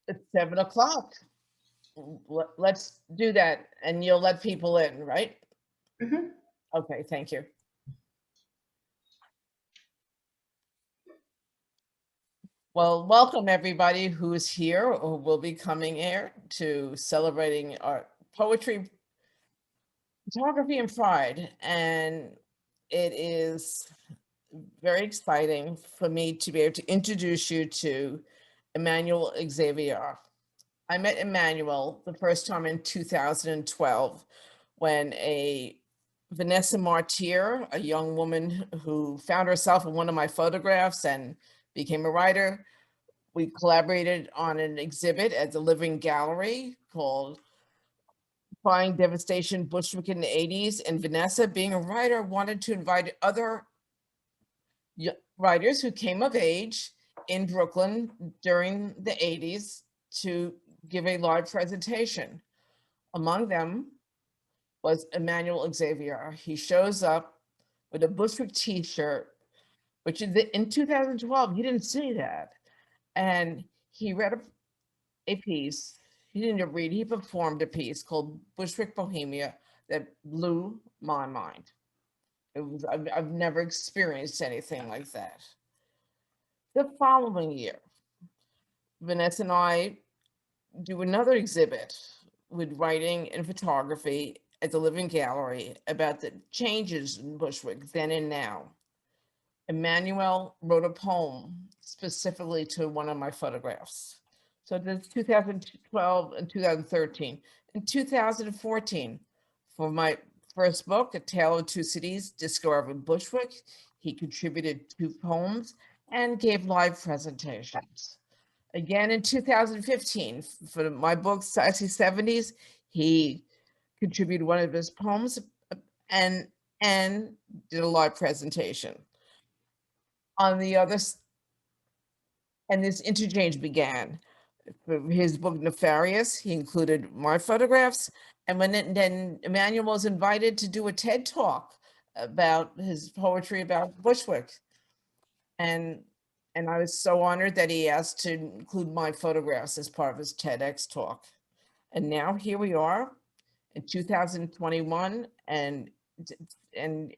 It's 7 o'clock. Let's do that, and you'll let people in, right? Mhm. Okay, thank you. Well, welcome everybody who's here or will be coming here to celebrating our poetry, photography, and pride. And it is very exciting for me to be able to introduce you to Emanuel Xavier. I met Emanuel the first time in 2012 when a Vanessa Martyr, a young woman who found herself in one of my photographs and became a writer. We collaborated on an exhibit at the Living Gallery called Defying Devastation, Bushwick in the 80s. And Vanessa, being a writer, wanted to invite other writers who came of age in Brooklyn during the 80s to give a live presentation. Among them was Emanuel Xavier. He shows up with a Bushwick t-shirt, which is in 2012, you didn't see that. And he read a piece, he didn't read, he performed a piece called Bushwick Bohemia that blew my mind. I've never experienced anything like that. The following year, Vanessa and I do another exhibit with writing and photography at the Living Gallery about the changes in Bushwick then and now. Emanuel wrote a poem specifically to one of my photographs. So that's 2012 and 2013. In 2014, for my first book, A Tale of Two Cities, Discovered Bushwick, he contributed 2 poems and gave live presentations. Again, in 2015, for my book, Sassy 70s, he contributed one of his poems and did a live presentation. On the other, and this interchange began. For his book Nefarious, he included my photographs, and then Emanuel was invited to do a TED talk about his poetry about Bushwick, and I was so honored that he asked to include my photographs as part of his TEDx talk. And now here we are in 2021, and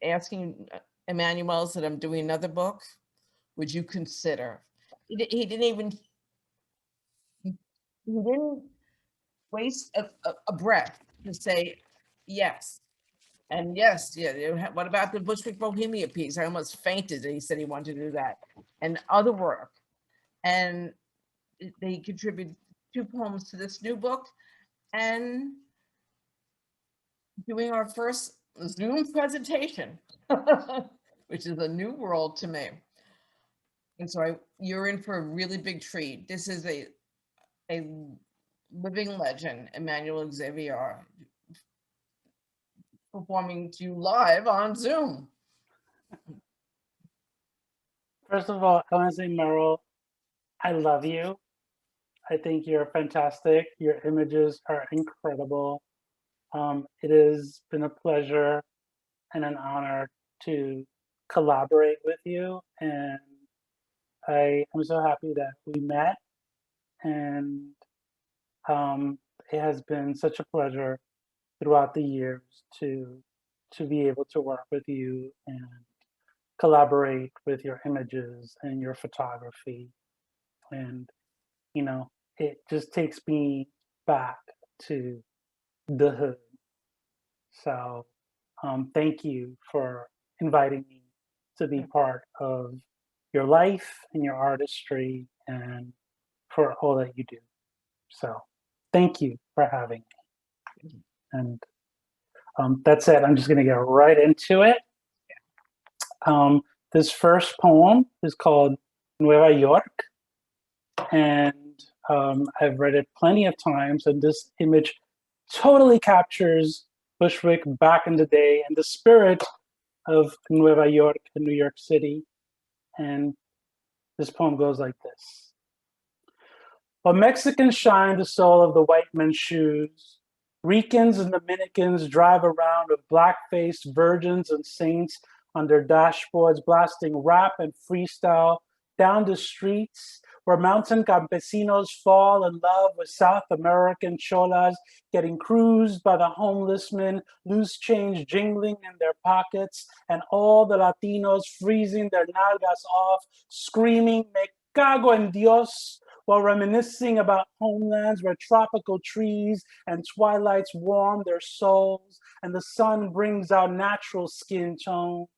asking Emanuel that I'm doing another book. Would you consider? He didn't even he didn't waste a breath to say yes. And yes, yeah. What about the Bushwick Bohemia piece? I almost fainted. He said he wanted to do that, and other work. And they contributed 2 poems to this new book, and doing our first Zoom presentation, which is a new world to me. And so you're in for a really big treat. This is a living legend, Emanuel Xavier, performing to you live on Zoom. First of all, I want to say, Meryl, I love you. I think you're fantastic. Your images are incredible. It has been a pleasure and an honor to collaborate with you. And I am so happy that we met. And it has been such a pleasure throughout the years to be able to work with you and collaborate with your images and your photography. And, you know, it just takes me back to the hood. So thank you for inviting me to be part of your life and your artistry and for all that you do. So thank you for having me. And that's it. I'm just going to get right into it. This first poem is called Nueva York. And I've read it plenty of times. And this image totally captures Bushwick back in the day and the spirit of Nueva York and New York City. And this poem goes like this. While Mexicans shine the sole of the white men's shoes, Ricans and Dominicans drive around with black-faced virgins and saints on their dashboards, blasting rap and freestyle down the streets where mountain campesinos fall in love with South American cholas, getting cruised by the homeless men, loose change jingling in their pockets, and all the Latinos freezing their nalgas off, screaming, "Me cago en Dios," while reminiscing about homelands where tropical trees and twilights warm their souls, and the sun brings out natural skin tones.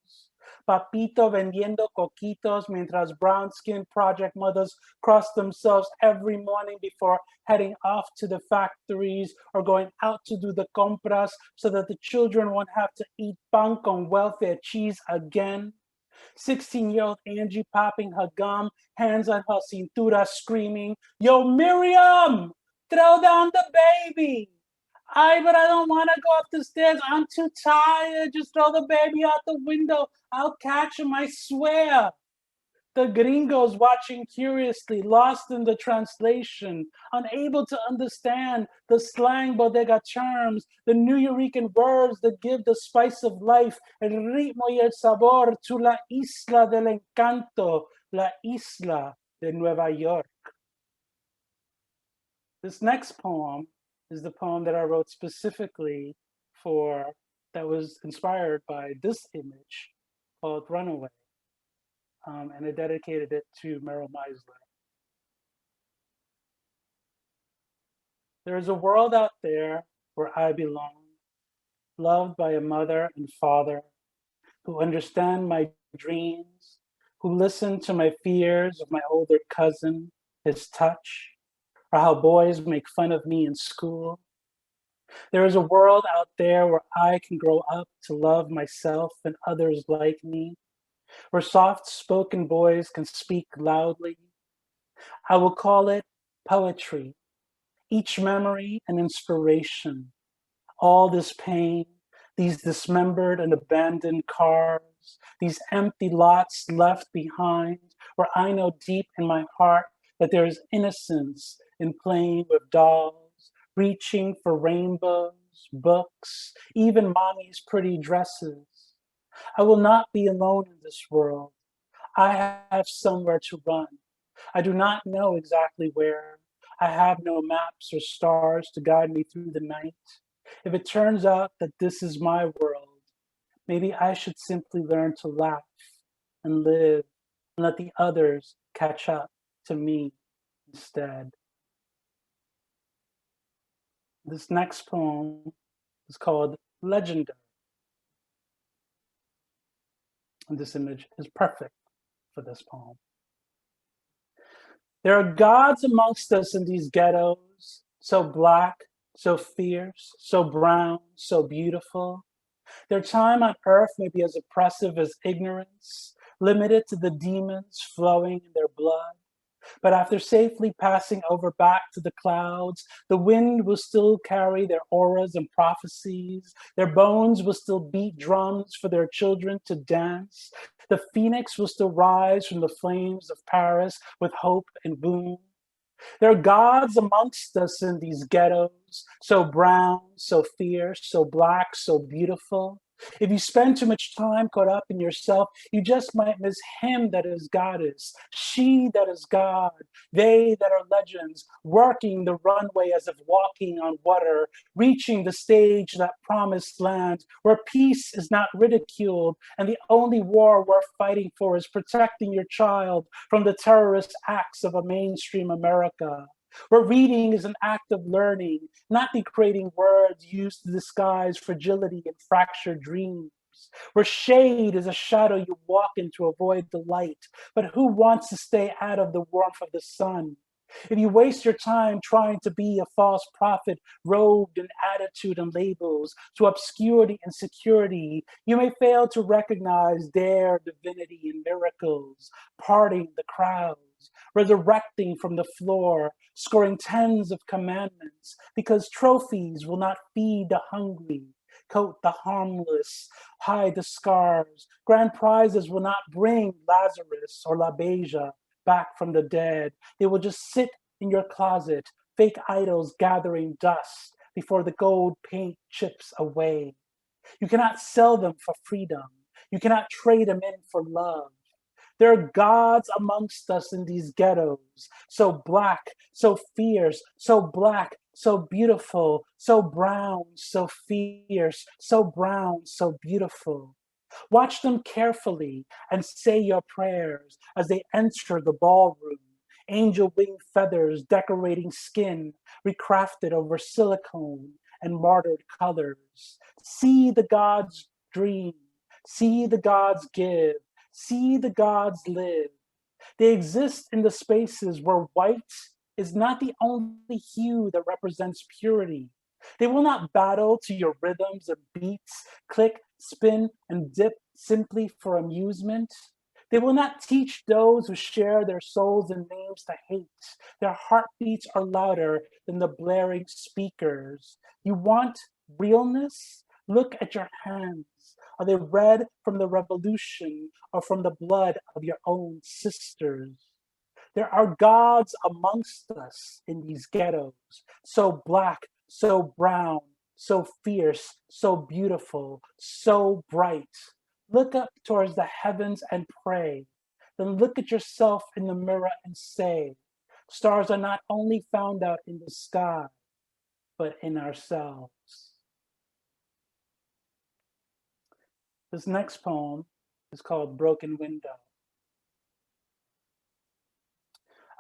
Papito vendiendo coquitos mientras brown-skinned project mothers cross themselves every morning before heading off to the factories or going out to do the compras so that the children won't have to eat pan con welfare cheese again. 16-year-old Angie popping her gum, hands on her cintura, screaming, "Yo, Miriam, throw down the baby." But I don't want to go up the stairs. I'm too tired. Just throw the baby out the window. I'll catch him, I swear. The gringos watching curiously, lost in the translation, unable to understand the slang bodega terms, the Nuyorican words that give the spice of life, el ritmo y el sabor to la isla del encanto, la isla de Nueva York. This next poem is the poem that I wrote specifically that was inspired by this image called Runaway. And I dedicated it to Meryl Meisler. There is a world out there where I belong, loved by a mother and father who understand my dreams, who listen to my fears of my older cousin, his touch, or how boys make fun of me in school. There is a world out there where I can grow up to love myself and others like me, where soft-spoken boys can speak loudly. I will call it poetry, each memory an inspiration. All this pain, these dismembered and abandoned cars, these empty lots left behind, where I know deep in my heart that there is innocence in playing with dolls, reaching for rainbows, books, even mommy's pretty dresses. I will not be alone in this world. I have somewhere to run. I do not know exactly where. I have no maps or stars to guide me through the night. If it turns out that this is my world, maybe I should simply learn to laugh and live and let the others catch up to me instead. This next poem is called Legendary. And this image is perfect for this poem. There are gods amongst us in these ghettos, so black, so fierce, so brown, so beautiful. Their time on earth may be as oppressive as ignorance, limited to the demons flowing in their blood. But after safely passing over back to the clouds, the wind will still carry their auras and prophecies. Their bones will still beat drums for their children to dance. The phoenix will still rise from the flames of Paris with hope and boom. There are gods amongst us in these ghettos, so brown, so fierce, so black, so beautiful. If you spend too much time caught up in yourself, you just might miss him that is goddess, she that is God, they that are legends, working the runway as if walking on water, reaching the stage, that promised land, where peace is not ridiculed, and the only war worth fighting for is protecting your child from the terrorist acts of a mainstream America. Where reading is an act of learning, not degrading words used to disguise fragility and fractured dreams. Where shade is a shadow you walk in to avoid the light, but who wants to stay out of the warmth of the sun? If you waste your time trying to be a false prophet robed in attitude and labels to obscure the insecurity, you may fail to recognize their divinity in miracles, parting the crowds, resurrecting from the floor, scoring tens of commandments, because trophies will not feed the hungry, coat the harmless, hide the scars. Grand prizes will not bring Lazarus or La Beja back from the dead. They will just sit in your closet, fake idols gathering dust before the gold paint chips away. You cannot sell them for freedom. You cannot trade them in for love. There are gods amongst us in these ghettos, so black, so fierce, so black, so beautiful, so brown, so fierce, so brown, so beautiful. Watch them carefully and say your prayers as they enter the ballroom. Angel wing feathers decorating skin, recrafted over silicone and martyred colors. See the gods dream, see the gods give, see the gods live. They exist in the spaces where white is not the only hue that represents purity. They will not battle to your rhythms and beats, click, spin, and dip simply for amusement. They will not teach those who share their souls and names to hate. Their heartbeats are louder than the blaring speakers. You want realness? Look at your hands. Are they red from the revolution or from the blood of your own sisters? There are gods amongst us in these ghettos, so black, so brown, so fierce, so beautiful, so bright. Look up towards the heavens and pray. Then look at yourself in the mirror and say, stars are not only found out in the sky, but in ourselves. This next poem is called Broken Window.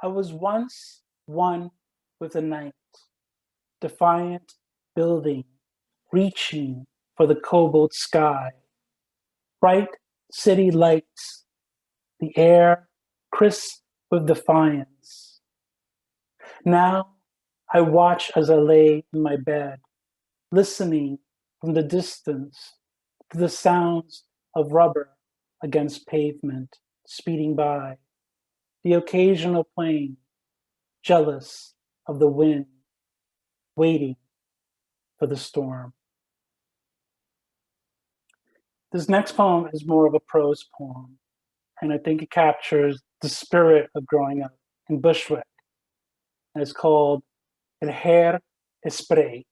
I was once one with the night, defiant building, reaching for the cobalt sky. Bright city lights, the air crisp with defiance. Now I watch as I lay in my bed, listening from the distance to the sounds of rubber against pavement speeding by, the occasional plane, jealous of the wind, waiting for the storm. This next poem is more of a prose poem, and I think it captures the spirit of growing up in Bushwick. And it's called El Hair Spray.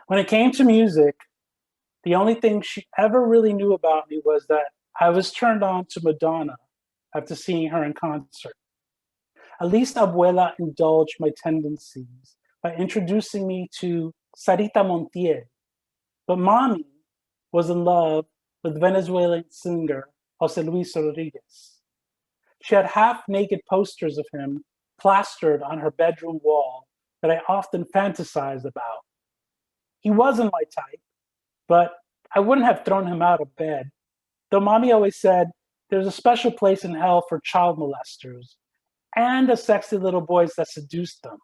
When it came to music, the only thing she ever really knew about me was that I was turned on to Madonna after seeing her in concert. At least Abuela indulged my tendencies by introducing me to Sarita Montiel. But Mommy was in love with Venezuelan singer Jose Luis Rodriguez. She had half-naked posters of him plastered on her bedroom wall that I often fantasized about. He wasn't my type, but I wouldn't have thrown him out of bed, though Mommy always said there's a special place in hell for child molesters and the sexy little boys that seduced them.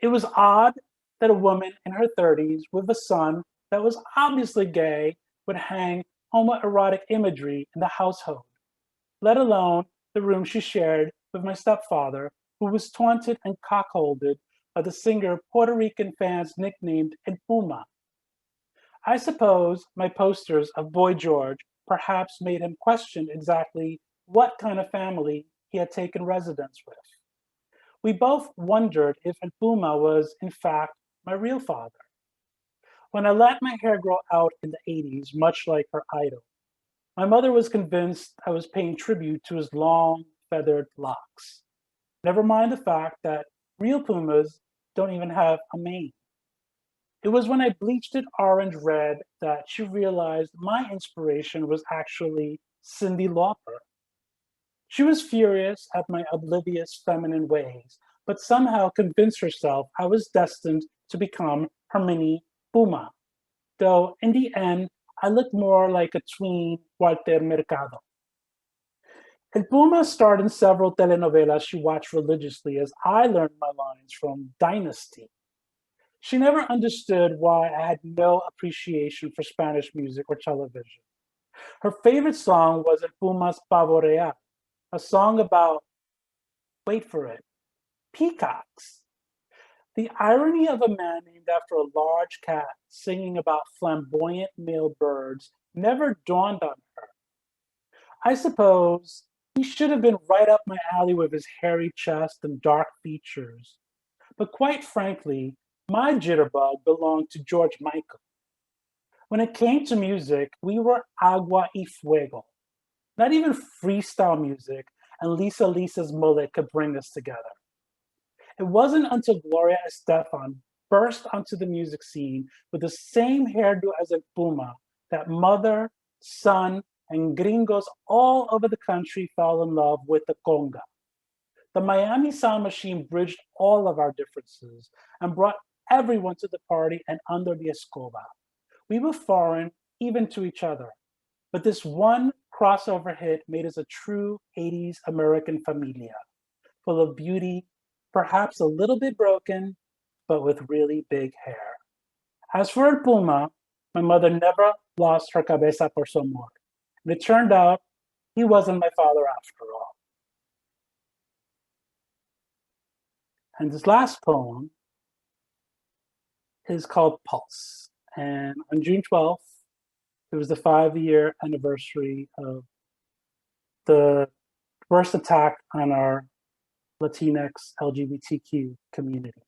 It was odd that a woman in her 30s with a son that was obviously gay would hang homoerotic imagery in the household, let alone the room she shared with my stepfather, who was taunted and cockholded by the singer Puerto Rican fans nicknamed El Puma. I suppose my posters of Boy George perhaps made him question exactly what kind of family he had taken residence with. We both wondered if El Puma was, in fact, my real father. When I let my hair grow out in the 80s, much like her idol, my mother was convinced I was paying tribute to his long, feathered locks. Never mind the fact that real Pumas don't even have a mane. It was when I bleached it orange red that she realized my inspiration was actually Cyndi Lauper. She was furious at my oblivious feminine ways, but somehow convinced herself I was destined to become her mini Puma, though in the end, I looked more like a tween Walter Mercado. El Puma starred in several telenovelas she watched religiously as I learned my lines from Dynasty. She never understood why I had no appreciation for Spanish music or television. Her favorite song was El Puma's Pavo Real, a song about, wait for it, peacocks. The irony of a man named after a large cat singing about flamboyant male birds never dawned on her. I suppose he should have been right up my alley with his hairy chest and dark features. But quite frankly, my jitterbug belonged to George Michael. When it came to music, we were agua y fuego. Not even freestyle music and Lisa's mullet could bring us together. It wasn't until Gloria Estefan burst onto the music scene with the same hairdo as a Puma that mother, son, and gringos all over the country fell in love with the conga. The Miami Sound Machine bridged all of our differences and brought everyone to the party and under the escoba. We were foreign even to each other, but this one crossover hit made us a true 80s American familia, full of beauty, perhaps a little bit broken, but with really big hair. As for El Puma, my mother never lost her cabeza por su amor. And it turned out he wasn't my father after all. And this last poem is called Pulse. And on June 12th, it was the 5-year anniversary of the first attack on our Latinx LGBTQ community.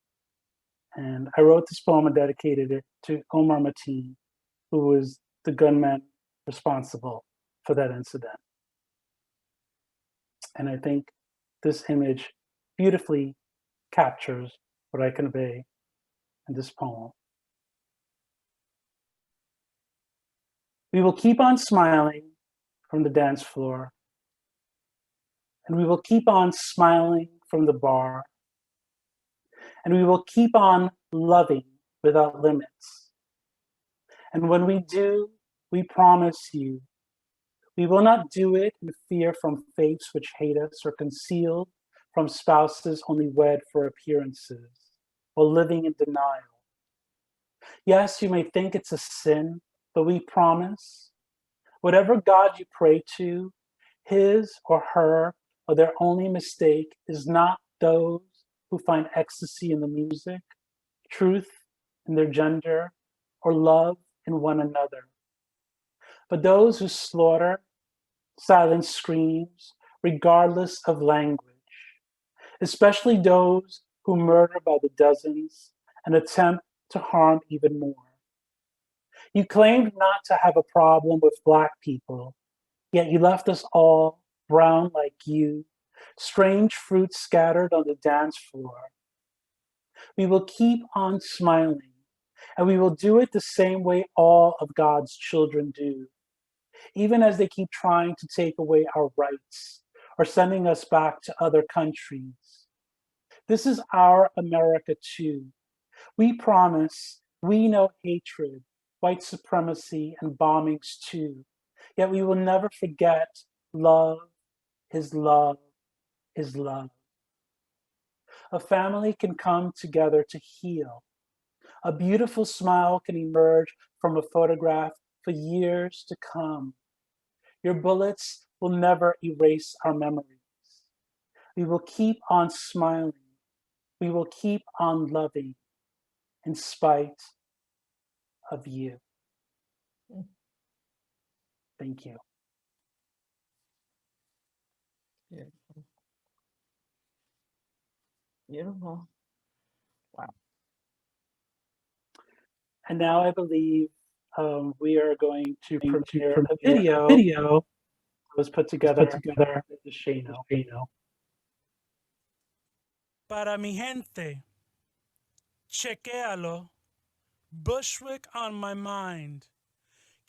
And I wrote this poem and dedicated it to Omar Mateen, who was the gunman responsible for that incident. And I think this image beautifully captures what I convey in this poem. We will keep on smiling from the dance floor, and we will keep on smiling from the bar, and we will keep on loving without limits. And when we do, we promise you, we will not do it in fear from fates which hate us or concealed from spouses only wed for appearances or living in denial. Yes, you may think it's a sin, but we promise, whatever God you pray to, his or her or their only mistake is not those who find ecstasy in the music, truth in their gender, or love in one another, but those who slaughter, silent screams, regardless of language, especially those who murder by the dozens and attempt to harm even more. You claimed not to have a problem with Black people, yet you left us all brown like you, strange fruit scattered on the dance floor. We will keep on smiling, and we will do it the same way all of God's children do, even as they keep trying to take away our rights or sending us back to other countries. This is our America too. We promise we know hatred, white supremacy, and bombings too. Yet we will never forget love is love is love. A family can come together to heal. A beautiful smile can emerge from a photograph for years to come. Your bullets will never erase our memories. We will keep on smiling. We will keep on loving in spite of you. Thank you. Beautiful. Beautiful. Wow. And now I believe we are going to premiere a video that was put together at the Shano. Para mi gente, chequéalo. Bushwick on my mind.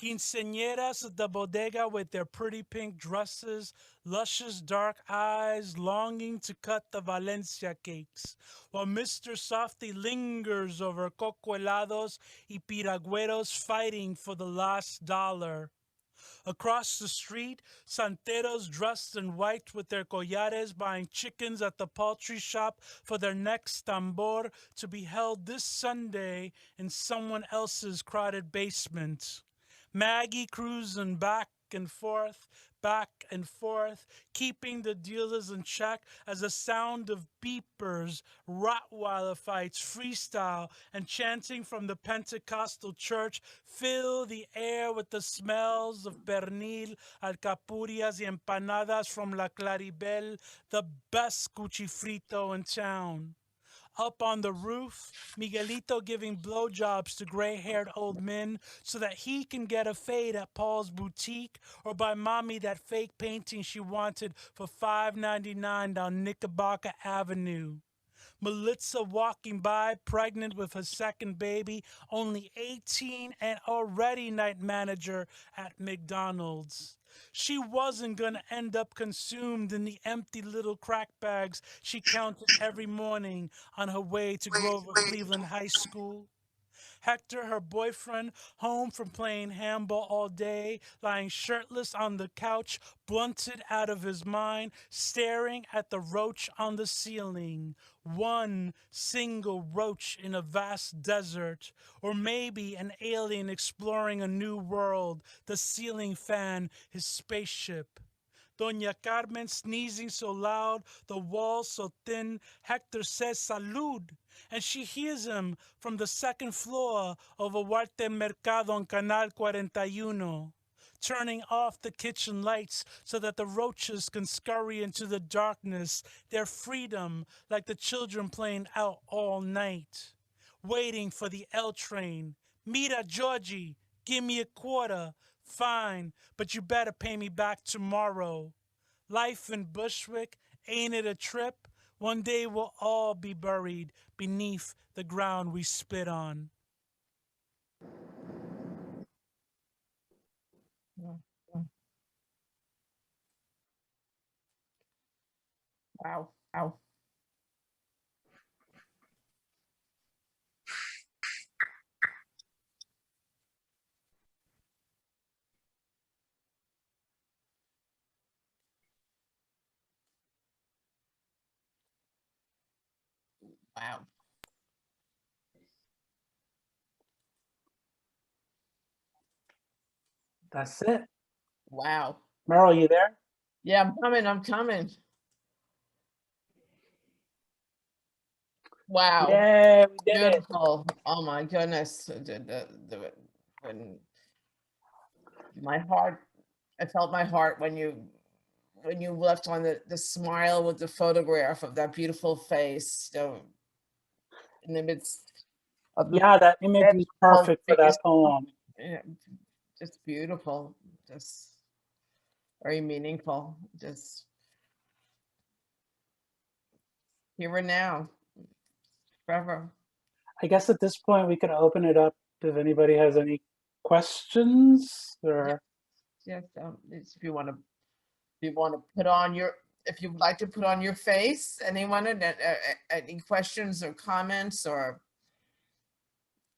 Quinceañeras at the bodega with their pretty pink dresses, luscious dark eyes, longing to cut the Valencia cakes, while Mr. Softy lingers over coco helados y piragüeros fighting for the last dollar. Across the street, santeros dressed in white with their collares buying chickens at the poultry shop for their next tambor to be held this Sunday in someone else's crowded basement. Maggie cruising back and forth, keeping the dealers in check as the sound of beepers, Rottweiler fights, freestyle, and chanting from the Pentecostal church fill the air with the smells of pernil, alcapurrias, y empanadas from La Claribel, the best cuchifrito in town. Up on the roof, Miguelito giving blowjobs to gray-haired old men so that he can get a fade at Paul's boutique or buy mommy that fake painting she wanted for $5.99 down Knickerbocker Avenue. Melissa walking by, pregnant with her second baby, only 18 and already night manager at McDonald's. She wasn't going to end up consumed in the empty little crack bags she counted every morning on her way to Grover Cleveland High School. Hector, her boyfriend, home from playing handball all day, lying shirtless on the couch, blunted out of his mind, staring at the roach on the ceiling. One single roach in a vast desert, or maybe an alien exploring a new world, the ceiling fan, his spaceship. Doña Carmen sneezing so loud, the walls so thin, Hector says salud, and she hears him from the second floor of a Huarte Mercado on Canal 41, turning off the kitchen lights so that the roaches can scurry into the darkness, their freedom like the children playing out all night, waiting for the L train. Mira, Georgie, give me a quarter. Fine, but you better pay me back tomorrow. Life in Bushwick, ain't it a trip? One day we'll all be buried beneath the ground we spit on. Wow. Wow. Wow. That's it. Wow. Meryl, you there? Yeah, I'm coming. I'm coming. Wow. Yeah, we did it. Beautiful. Oh my goodness. When my heart, I felt my heart when you left on the smile with the photograph of that beautiful face, in the midst of the Yeah, that image was beautiful perfect for face. that poem. Yeah, just beautiful, just very meaningful, just here and now, forever. I guess at this point we could open it up if anybody has any questions or Yes, if you want to, put on your, if you'd like to put on your face, anyone, any questions or comments or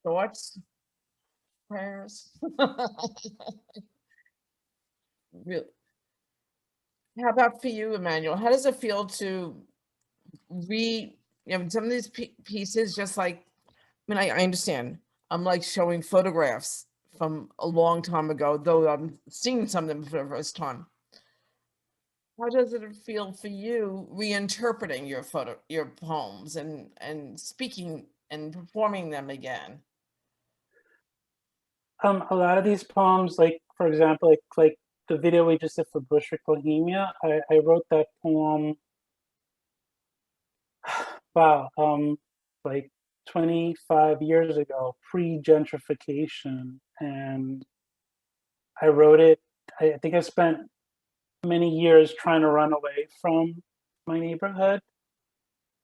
thoughts, prayers? Really. How about for you, Emmanuel? How does it feel to read, some of these pieces, just like, I mean, I understand. I'm like showing photographs from a long time ago, though I'm seeing some of them for the first time. How does it feel for you reinterpreting your poems and speaking and performing them again? a lot of these poems, like for example, like the video we just did for Bushwick Bohemia, I wrote that poem wow, like 25 years ago, pre-gentrification. And I wrote it, I think I spent many years trying to run away from my neighborhood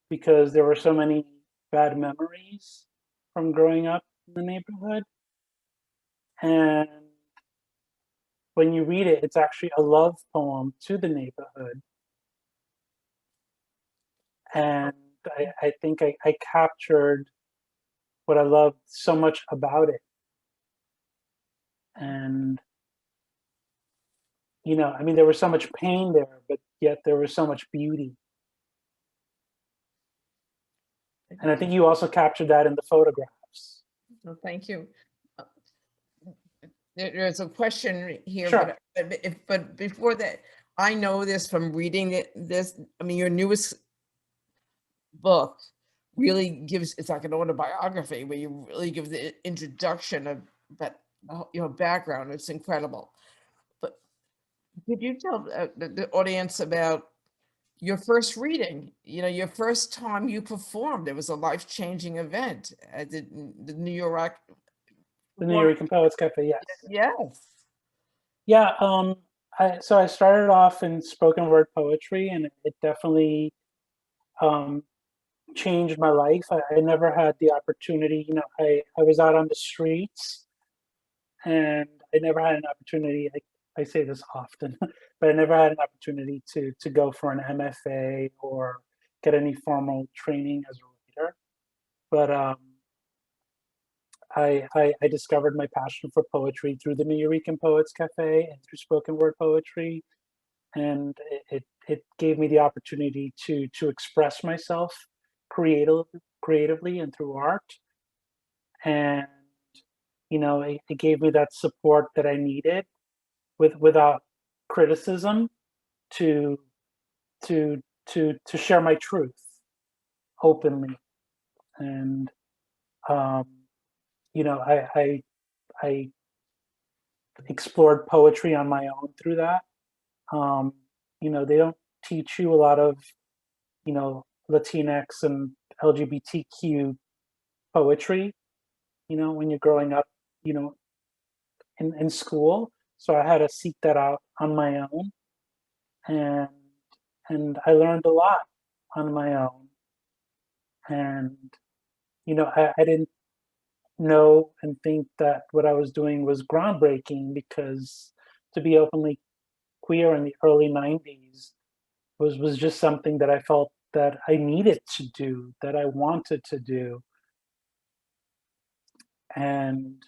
because there were so many bad memories from growing up in the neighborhood. And when you read it, it's actually a love poem to the neighborhood. And I think I captured what I loved so much about it. And, you know, I mean, there was so much pain there, but yet there was so much beauty. And I think you also captured that in the photographs. Well, thank you. Uh, There's a question here, Sure. but before that, I know this from reading this. I mean, your newest book really gives, it's like an autobiography where you really give the introduction of that, your background. It's incredible. But could you tell the audience about your first reading, your first time you performed, it was a life-changing event at the New York. The New York Poets Cafe, yes. Yes. Yeah, so I started off in spoken word poetry, and it definitely um, changed my life. I never had the opportunity, I was out on the streets, and I never had an opportunity. I say this often, but I never had an opportunity to go for an MFA or get any formal training as a writer. But I discovered my passion for poetry through the New Eurekan Poets Cafe and through spoken word poetry, and it gave me the opportunity to express myself creative, creatively and through art. And it gave me that support that I needed without criticism to to share my truth openly. And um, I explored poetry on my own through that. Um, they don't teach you a lot of Latinx and LGBTQ poetry, when you're growing up, you know, in school. So I had to seek that out on my own, and I learned a lot on my own. And I didn't know and think that what I was doing was groundbreaking, because to be openly queer in the early '90s was just something that I felt that I needed to do, that I wanted to do. And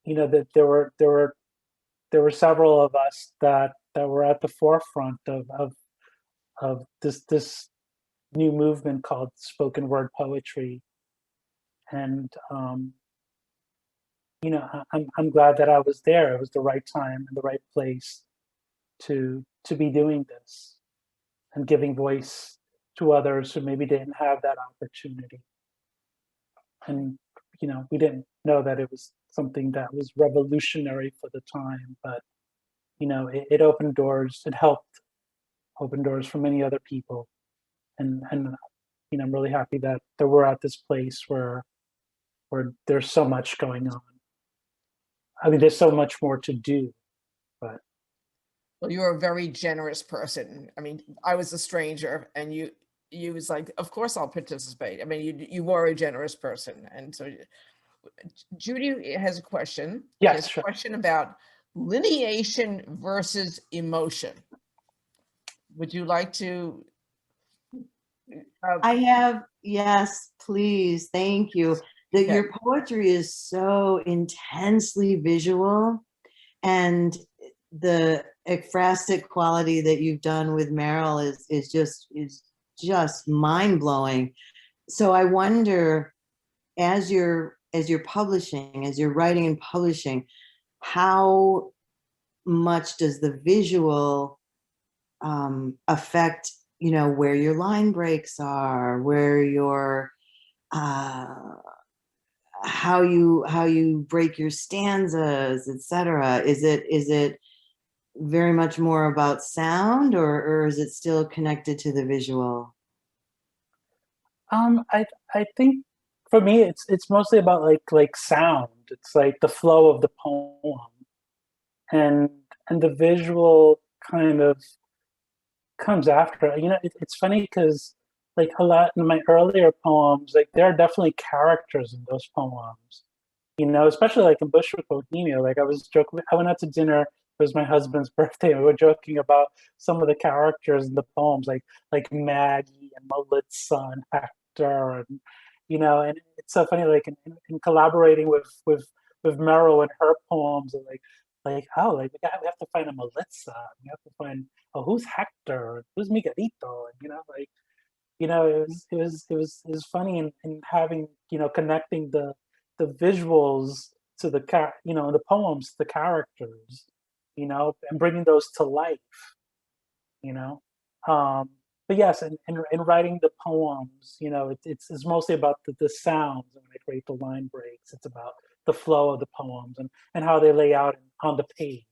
that there were several of us that were at the forefront of this new movement called spoken word poetry. And I'm glad that I was there. It was the right time and the right place to be doing this and giving voice to others who maybe didn't have that opportunity. And we didn't know that it was something that was revolutionary for the time, but it opened doors. It helped open doors for many other people. And I'm really happy that we're at this place where there's so much going on. I mean, there's so much more to do, but Well, you're a very generous person. I mean, I was a stranger, and you was like, of course I'll participate. I mean, you were a generous person. And so Judy has a question. She has yes, a sure. question about lineation versus emotion. Would you like to? I have, yes, please, thank you. That Okay. your poetry is so intensely visual, and the ekphrastic quality that you've done with Meryl is just mind blowing. So I wonder, as you're publishing, as you're writing and publishing, how much does the visual affect where your line breaks are, where your uh, how you break your stanzas, etc. Is it very much more about sound, or is it still connected to the visual? I think for me it's mostly about like sound. It's like the flow of the poem, and the visual kind of comes after. It's funny because like a lot in my earlier poems, like there are definitely characters in those poems. Especially like in Bushwick Bohemia. Like I was joking. I went out to dinner. It was my husband's birthday, and we were joking about some of the characters in the poems, like Maggie and Melissa and Hector, and and it's so funny. Like in collaborating with Meryl and her poems, and like oh, like we have to find a Melissa. We have to find, oh, who's Hector? Who's Miguelito? And it was funny, in having connecting the visuals to the poems, the characters, and bringing those to life. you know um but yes, in writing the poems, it's mostly about the sounds. And when I create the line breaks, it's about the flow of the poems and how they lay out on the page.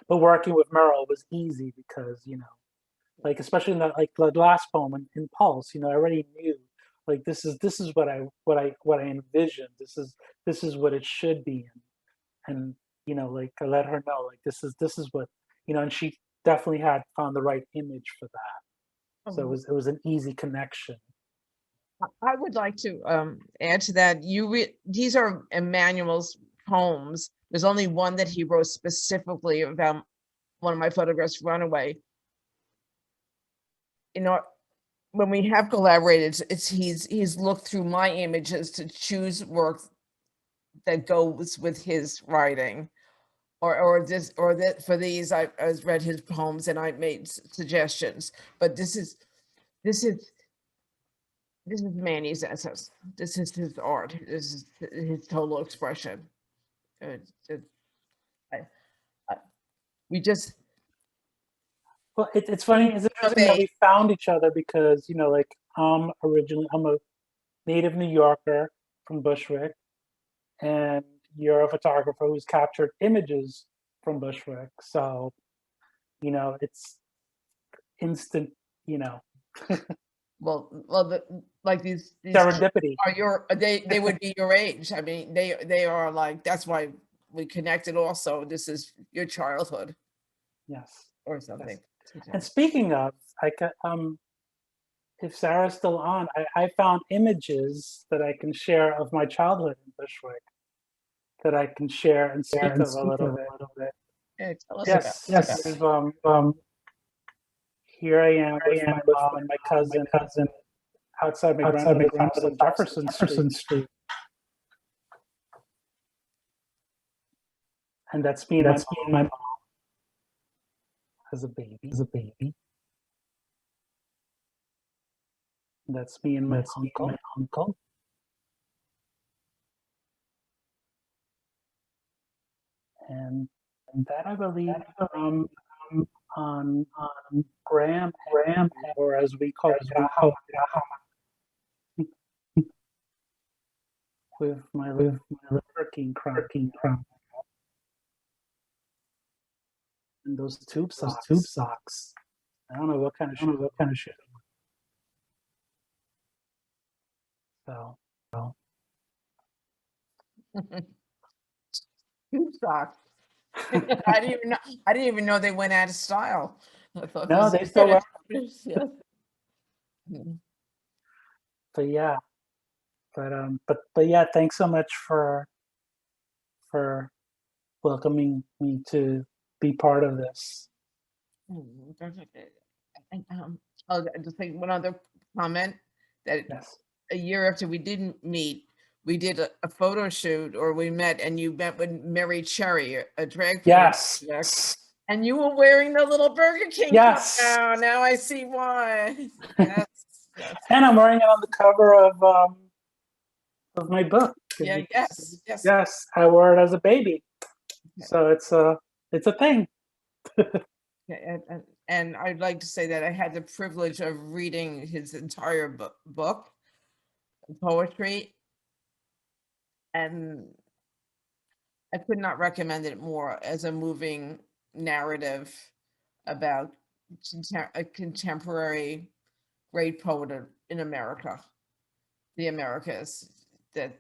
but working with Meryl was easy because, like especially in the last poem in Pulse, I already knew like this is what I envisioned. This is what it should be, and like I let her know like this is what and she definitely had found the right image for that. So it was an easy connection. I would like to add to that. These are Emanuel's poems. There's only one that he wrote specifically about one of my photographs, Runaway. When we have collaborated, he's looked through my images to choose work that goes with his writing, or that for these I read his poems and I made suggestions. But this is Manny's essence. This is his art. This is his total expression. We just. Well, it's funny. It's interesting that we found each other because like I'm a native New Yorker from Bushwick, and you're a photographer who's captured images from Bushwick. So, it's instant. Well, like these serendipity are they would be your age. I mean, they are like, that's why we connected. Also, this is your childhood. Yes. Or something. Yes. And speaking of, if Sarah's still on, I found images that I can share of my childhood in Bushwick that I can share and speak of a little bit. Yeah, tell us yes. Here I am with my mom and my cousin outside my grandmother's house on Jefferson Street. And that's me and my mom as a baby. That's me and my uncle. And that I believe on Graham, or as we call it, with my Liver King crown. And those tube socks. I don't know what kind of shoe. So. Tube socks. I didn't even know they went out of style. I thought no, they still are. Yeah. But yeah, but yeah, thanks so much for welcoming me to be part of this. And, I'll just take one other comment that yes. A year after we didn't meet, we did a photo shoot, or we met, and you met with Mary Cherry, a drag queen. Yes. And you were wearing the little Burger King yes. cup. Now I see why. Yes. And I'm wearing it on the cover of my book. Yeah. Yes. I wore it as a baby. Okay. So it's a thing. And I'd like to say that I had the privilege of reading his entire book, poetry, and I could not recommend it more as a moving narrative about a contemporary great poet in America, the Americas. That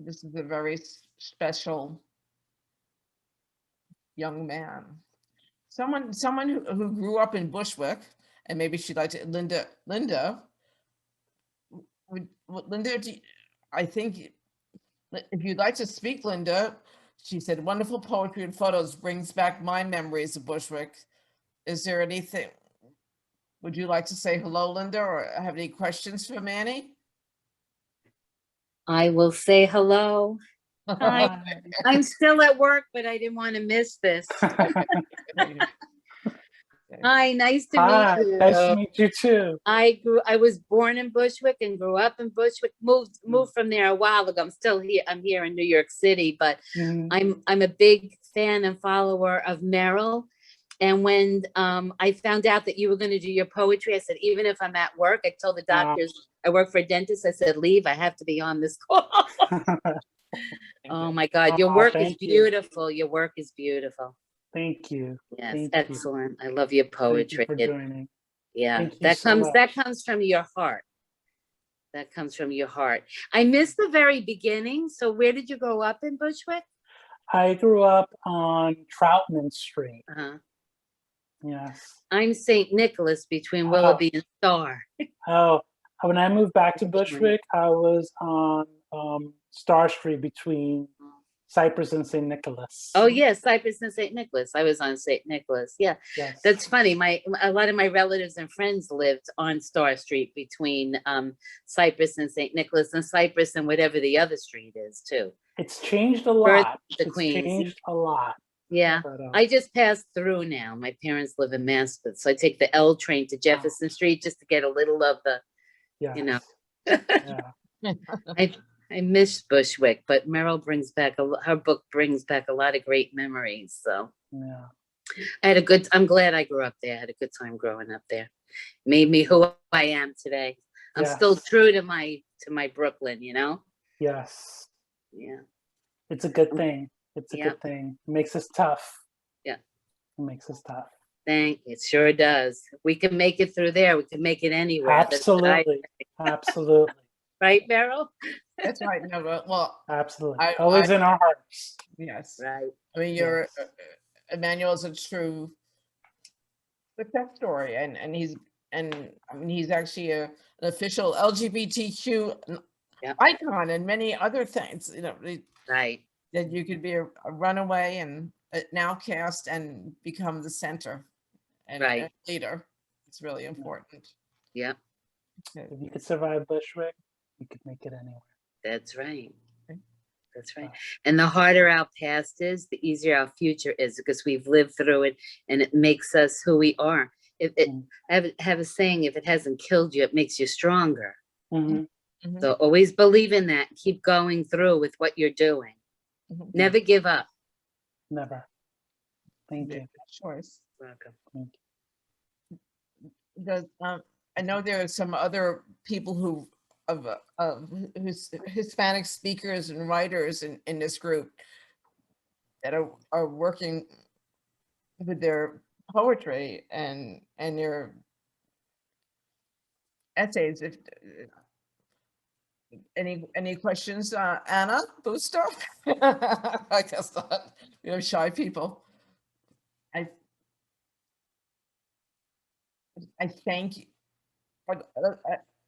this is a very special young man. Someone who grew up in Bushwick, and maybe she'd like to, Linda, I think if you'd like to speak, Linda, she said, wonderful poetry and photos brings back my memories of Bushwick. Is there anything, would you like to say hello, Linda, or have any questions for Manny? I will say hello. Hi. I'm still at work, but I didn't want to miss this. Hi, nice to meet you. Nice to meet you too. I was born in Bushwick and grew up in Bushwick. Moved from there a while ago. I'm still here. I'm here in New York City, but I'm a big fan and follower of Meryl. And when I found out that you were going to do your poetry, I said, even if I'm at work, I told the doctors, I work for a dentist. I said, leave. I have to be on this call. Oh my God, your work is beautiful. Your work is beautiful. Thank you. Yes, Thank you. excellent. I love your Thank you poetry. for joining. Yeah, Thank you that so comes that much. comes from your heart. That comes from your heart. I missed the very beginning. So where did you grow up in Bushwick? I grew up on Troutman Street. Uh-huh. Yes. I'm St. Nicholas between Oh. Willoughby and Star. Oh, when I moved back to Bushwick. Bushwick, I was on Star Street between Cypress and St. Nicholas. Oh yes, Cypress and St. Nicholas. I was on St. Nicholas. Yeah, Yes. that's funny. A lot of my relatives and friends lived on Star Street between Cypress and St. Nicholas, and Cypress and whatever the other street is too. It's changed a Birth lot. the It's Queens. changed a lot. Yeah, But, I just passed through now. My parents live in Maspeth, so I take the L train to Jefferson Street just to get a little of the, yes. you know. Yeah. I miss Bushwick, but Meryl brings back her book brings back a lot of great memories. So Yeah. I'm glad I grew up there. I had a good time growing up there. Made me who I am today. I'm still Yes. true to my Brooklyn, you know? Yes. Yeah. It's a good thing. It's a Yep. good thing. It makes us tough. Yeah. It makes us tough. It sure does. We can make it through there. We can make it anywhere. That's what Absolutely. Absolutely. right, Meryl? That's right. No, but, well, Absolutely. I- Always in our hearts. yes. Right. I mean, you're Yes. Emmanuel is a true success story, and he's actually an official LGBTQ Yep. icon and many other things. You know Right. that you could be a runaway and an outcast and become the center and Right. a leader. It's really important. Yep. If you could survive Bushwick, you could make it anywhere. That's right. Okay. That's right. And the harder our past is, the easier our future is, because we've lived through it and it makes us who we are. I have a saying, if it hasn't killed you, it makes you stronger. Mhm. Mhm. So always believe in that. Keep going through with what you're doing. Mhm. Never give up. Never. Thank Yeah, you. choice. Welcome. Thank you. Does I know there are some other people who who's Hispanic speakers and writers in this group that are working with their poetry and their essays. If any questions, Anna Busto? I guess not. You know, shy people. I thank you.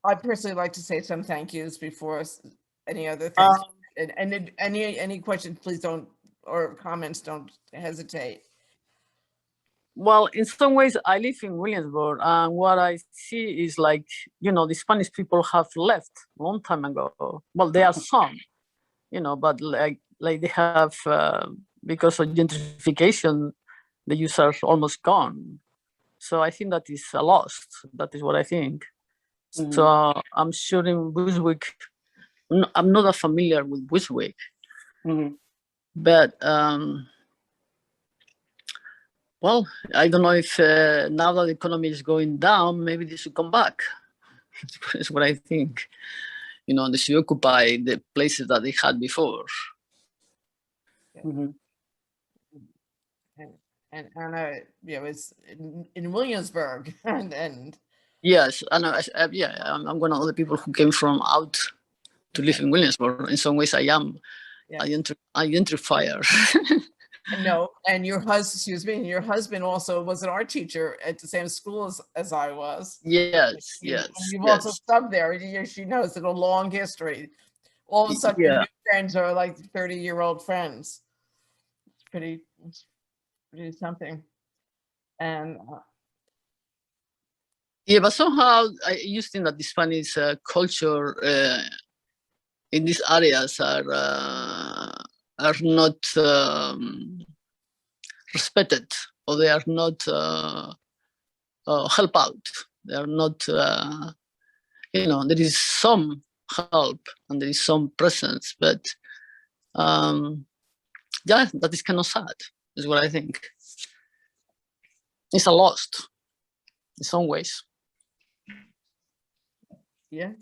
I personally like to say some thank yous before any other things. And any questions, please don't, or comments, don't hesitate. Well, in some ways, I live in Williamsburg, and what I see is like, the Spanish people have left a long time ago. Well, there are some, but like they have, because of gentrification, the use are almost gone. So I think that is a loss. That is what I think. Mhm. So I'm sure in Bushwick, I'm not that familiar with Bushwick, Mhm. but well, I don't know if now that the economy is going down, maybe they should come back. That's what I think. They should occupy the places that they had before. Mhm. And Anna, is in Williamsburg, and Yes, and I'm one of the people who came from out to live in Williamsburg. In some ways, I am. Yeah. I gentrifier. no, and your husband also was an art teacher at the same school as I was. Yes, And yes. you've yes. also subbed there. She knows it's a long history. All of a sudden, your Yeah. new friends are like 30-year-old friends. It's pretty something. And Yeah, but somehow I used to think that the Spanish culture in these areas are not respected, or they are not help out. They are not, there is some help and there is some presence, but that is kind of sad, is what I think. It's a lost in some ways. yeah.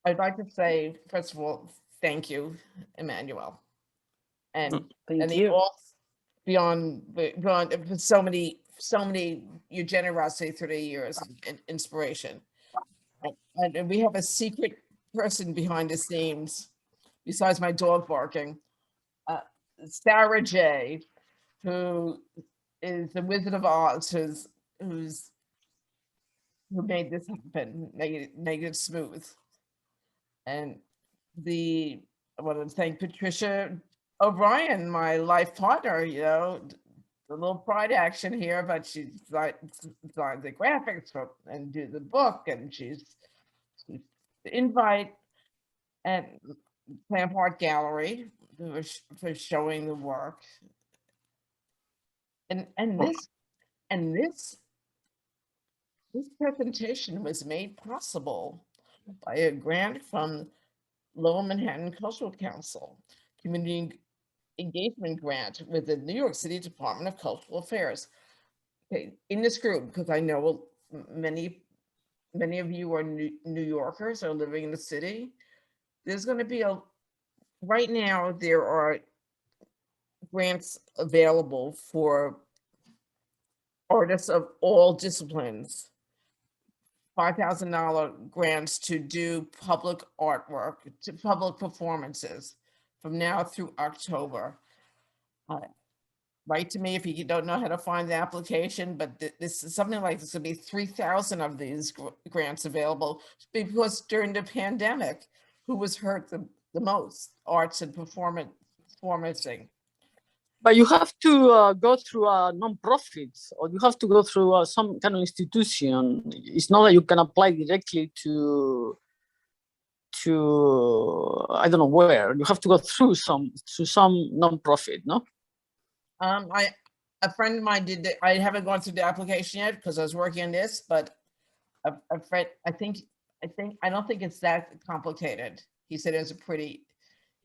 I'd like to say, first of all, thank you, Emanuel. And Thank the you. all beyond for so many your generosity through the years and inspiration. And we have a secret person behind the scenes, besides my dog barking, Sarah J, who is the Wizard of Oz, who made this happen, make it smooth. And I want to thank Patricia O'Brien, my life partner, the little pride action here, but she designs the graphics and do the book, and she's the invite and Plant Art Gallery for showing the work. And this presentation was made possible by a grant from Lower Manhattan Cultural Council, community engagement grant with the New York City Department of Cultural Affairs. Okay, in this group, because I know many of you are New Yorkers or living in the city, there's going to be right now there are grants available for artists of all disciplines. $5,000 grants to do public artwork, to public performances from now through October. Write to me if you don't know how to find the application, but this is something like this will be 3,000 of these grants available, because during the pandemic, who was hurt the most? Arts and performing. But you have to go through a non-profit, or you have to go through some kind of institution. It's not that you can apply directly to I don't know where. You have to go through some non-profit, no? A friend of mine did. I haven't gone through the application yet because I was working on this, but a friend. I don't think it's that complicated. He said it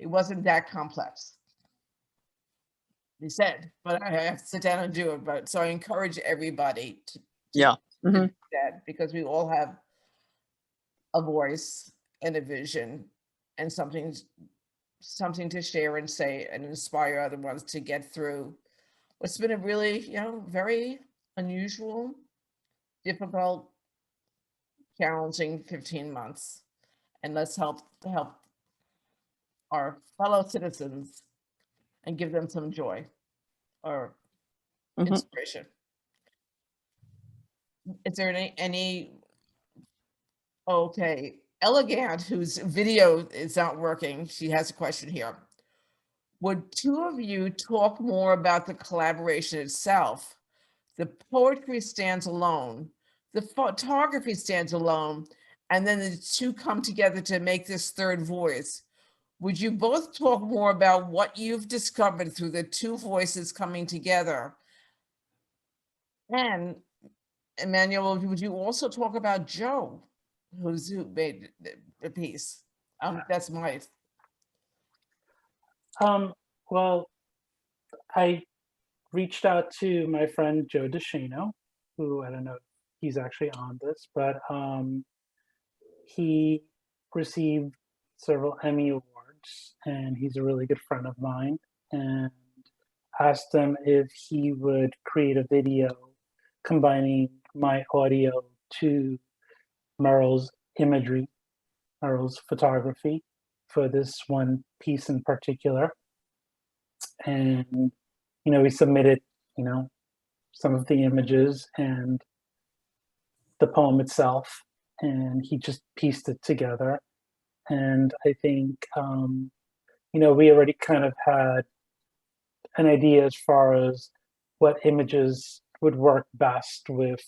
wasn't that complex. He said, but I have to sit down and do it. But so I encourage everybody to do that, because we all have a voice and a vision and something to share and say and inspire other ones to get through what's been a really, very unusual, difficult, challenging 15 months. And let's help our fellow citizens and give them some joy or inspiration. Is there any okay, Elegant, whose video is not working, she has a question here. Would two of you talk more about the collaboration itself? The poetry stands alone, the photography stands alone, and then the two come together to make this third voice. Would you both talk more about what you've discovered through the two voices coming together? And Emanuel, would you also talk about Joe, who made the piece? That's my. Well, I reached out to my friend Joe DeShano, who, I don't know if he's actually on this, but he received several Emmy Awards, and he's a really good friend of mine, and asked him if he would create a video combining my audio to Meryl's imagery, Meryl's photography, for this one piece in particular. And we submitted some of the images and the poem itself, and he just pieced it together. And I think we already kind of had an idea as far as what images would work best with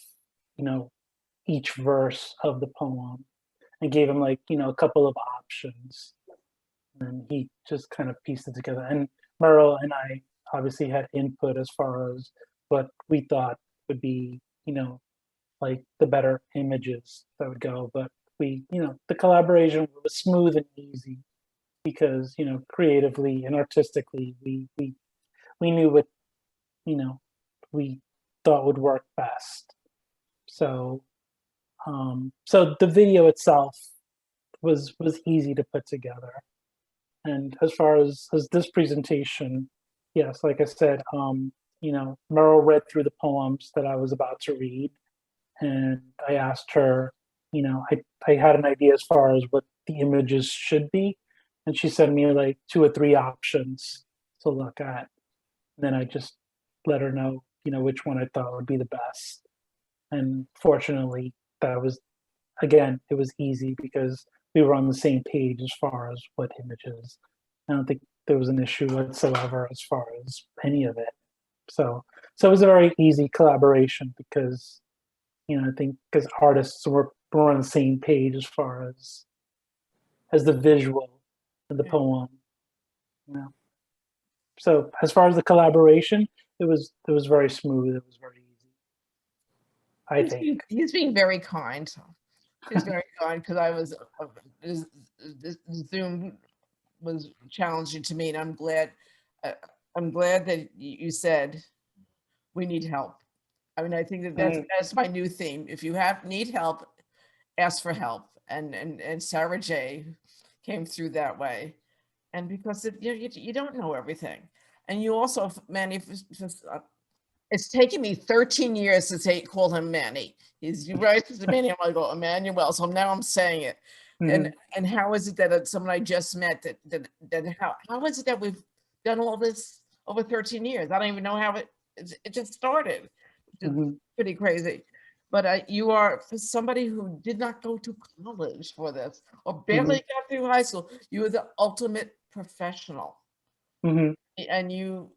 each verse of the poem, and gave him a couple of options, and he just kind of pieced it together. And Meryl and I obviously had input as far as what we thought would be the better images that would go. But we the collaboration was smooth and easy, because creatively and artistically we knew what we thought would work best. So so the video itself was easy to put together. And as far as this presentation, yes, like I said, you know, Meryl read through the poems that I was about to read, and I asked her, you know, I had an idea as far as what the images should be, and she sent me like 2 or 3 options to look at. And then I just let her know, you know, which one I thought would be the best. And fortunately, that was, again, it was easy because we were on the same page as far as what images. I don't think there was an issue whatsoever as far as any of it. So it was a very easy collaboration because, you know, I think because artists were on the same page as far as the visual of the poem, you know. So as far as the collaboration, it was very smooth. It was very easy, I think. He's being very kind. He's very kind because I was this Zoom was challenging to me, and I'm glad that you said we need help. I mean, I think that that's my new theme. If you need help, ask for help. And Sarah J came through that way, and because you don't know everything, and you also, Manny, it's taken me 13 years to call him Manny. He's right to Manny. I go Emanuel. So now I'm saying it. And how is it that someone I just met that how is it that we've done all this over 13 years? I don't even know how it just started. It's pretty crazy. But you are, for somebody who did not go to college for this or barely got through high school, you were the ultimate professional. And you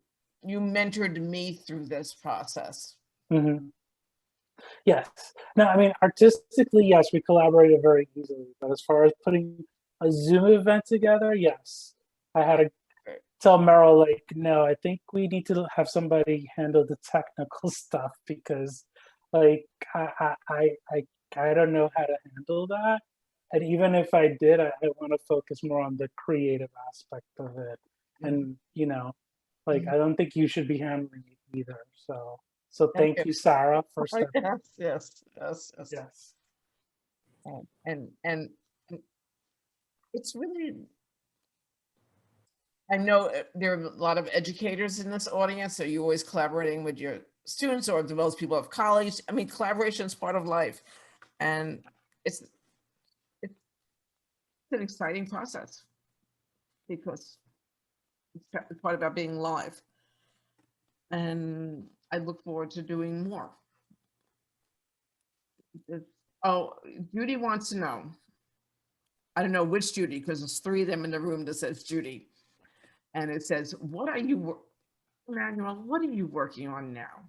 mentored me through this process. Yes. No, I mean, artistically, yes, we collaborated very easily. But as far as putting a Zoom event together, yes, I had to tell Meryl, like, no, I think we need to have somebody handle the technical stuff because, like, I don't know how to handle that. And even if I did, I want to focus more on the creative aspect of it. And, you know, like, I don't think you should be handling it either. So thank you, Sarah, for stepping. Yes. And it's really, I know there are a lot of educators in this audience, so you're always collaborating with your students or those people of college. I mean, collaboration is part of life, and it's an exciting process because it's part about being live. And I look forward to doing more. Oh, Judy wants to know. I don't know which Judy, because there's 3 of them in the room that says Judy. And it says, what are you, Emanuel, what are you working on now?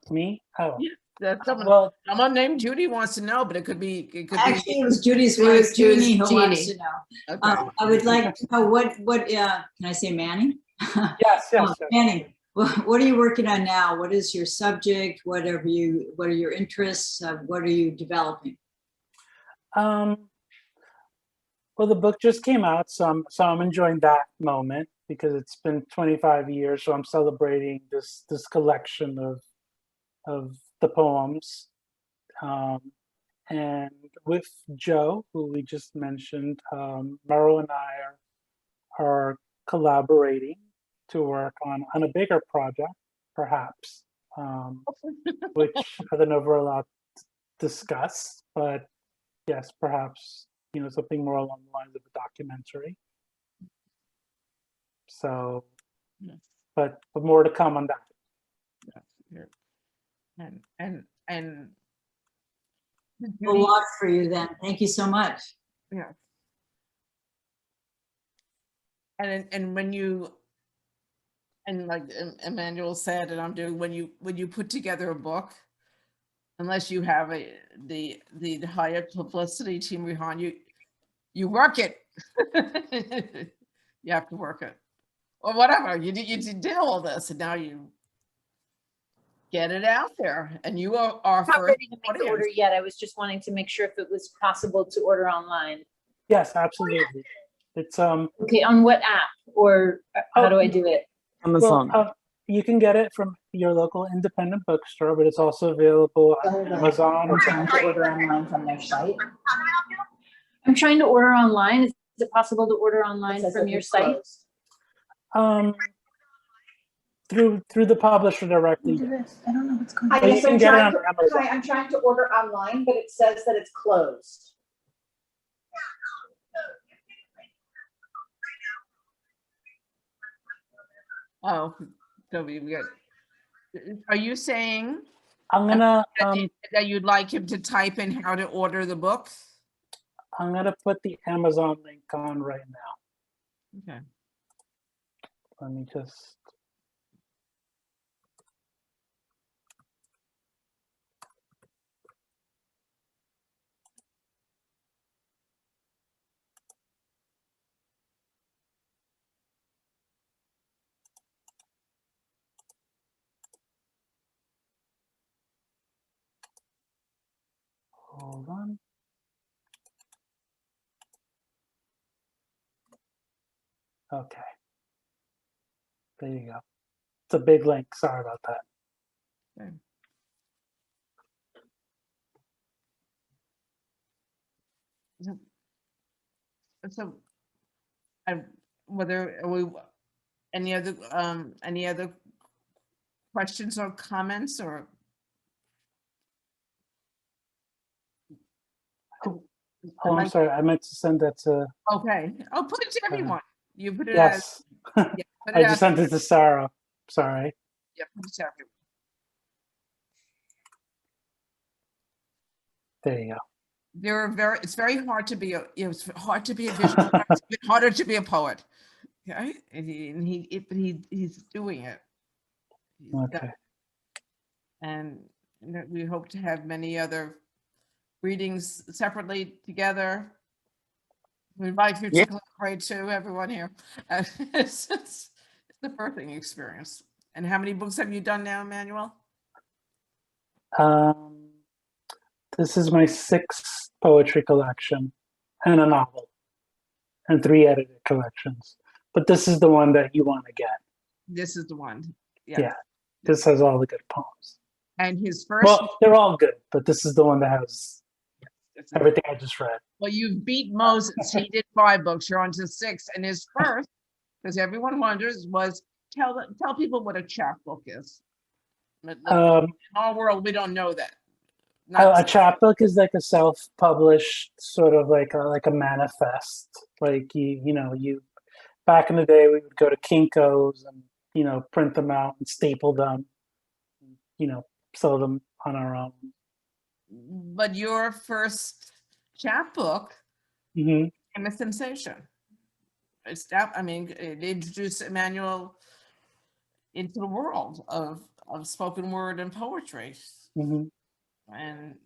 Me? Oh. Yeah, someone named Judy wants to know, but it could be. Actually, it was Judy's wife, Jeannie, who wants to know. Okay. I would like to know what can I say Manny? Yes. Manny, what are you working on now? What is your subject? What are your interests? What are you developing? Well, the book just came out, so I'm enjoying that moment because it's been 25 years, so I'm celebrating this collection of the poems. And with Joe, who we just mentioned, Meryl and I are collaborating to work on a bigger project, perhaps, which I don't know if we're allowed to discuss, but yes, perhaps, you know, something more along the lines of a documentary. So, but more to come on that. And A lot for you then. Thank you so much. Yeah. And when you, and like Emanuel said, and I'm doing, when you put together a book, unless you have the higher publicity team behind you, you work it. You have to work it, or whatever. You did all this, and now you get it out there, and you are Not first ready to make the audience. order yet. I was just wanting to make sure if it was possible to order online. Yes, absolutely. It's Okay, on what app or how do I do it? well, Amazon. you can get it from your local independent bookstore, but it's also available on Amazon. I'm trying to order online from their site. I'm trying to order online. Is it possible to order online from your site? Through the publisher directly. Do this. I don't know what's going But you can get it on Amazon. Hi, I'm trying to order online, but it says that it's closed. Oh, so we got, are you saying I'm gonna that you'd like him to type in how to order the book? put the Amazon link on right now. Okay. Let me just. Hold on. Okay. There you go. It's a big link. Sorry about that. Okay. So, whether are we any other questions or comments or? Oh, I'm sorry. I meant to send that to. Okay, I'll put it to everyone. You put it Yes. as, yeah, put I it just as, sent it to Sarah. Sorry. yeah, put it to everyone. There you go. It's very hard to be it's hard to be a visual artist, it's a bit harder to be a poet. Okay, but he's doing it. He's got Okay. it. And we hope to have many other readings separately together. We invite you to Yeah. collaborate too, everyone here. It's the birthing experience. And how many books have you done now, Emanuel? This is my 6th poetry collection and a novel and 3 edited collections. But this is the one that you want to get. This is the one. Yeah. This has all the good poems. And his first. Well, they're all good, but this is the one that has It's everything I just read. Well, you beat Moses. He did 5 books. You're on to 6. And his first, because everyone wonders, was tell people what a chapbook is. In our world, we don't know that. A chapbook is like a self-published sort of like a manifest. Like you back in the day we would go to Kinko's and print them out and staple them, sell them on our own. But your first chapbook became a sensation. It introduced Emanuel into the world of spoken word and poetry. And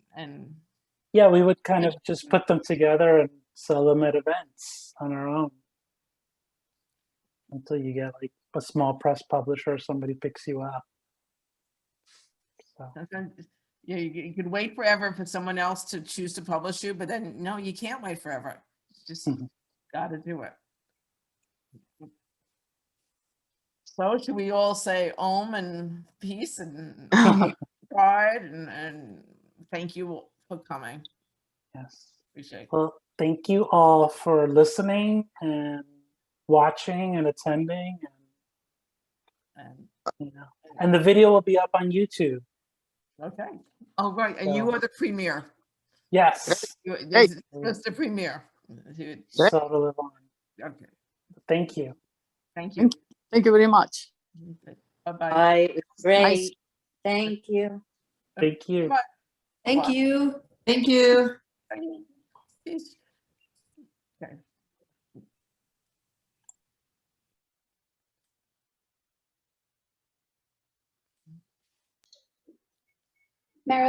yeah, we would kind of just put them together and sell them at events on our own until you get like a small press publisher or somebody picks you up. So. Yeah, you could wait forever for someone else to choose to publish you, but then no, you can't wait forever. Just got to do it. So should we all say Om and peace and pride and thank you for coming. Yes. Appreciate it. Well, thank you all for listening and watching and attending, and the video will be up on YouTube. Okay. Oh, right. And you are the premier. Yes. That's the premier. So to live on. Okay. Thank you. Thank you. Thank you very much. Bye-bye. Bye. Great. Nice. Thank you. Thank you. Thank you. Thank you. Peace. Okay. Meryl,